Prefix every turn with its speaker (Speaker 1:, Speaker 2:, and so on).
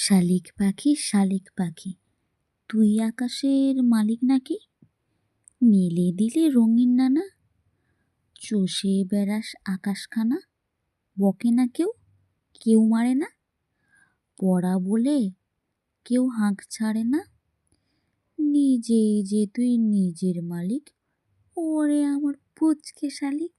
Speaker 1: শালিক পাখি শালিক পাখি, তুই আকাশের মালিক নাকি? মেলে দিলে রঙিন নানা, চষে বেড়াস আকাশখানা। বকে না কেউ, কেউ মারে না, পড়া বলে কেউ হাঁক ছাড়ে না। নিজেই যে তুই নিজের মালিক, ওরে আমার পুচকে শালিক।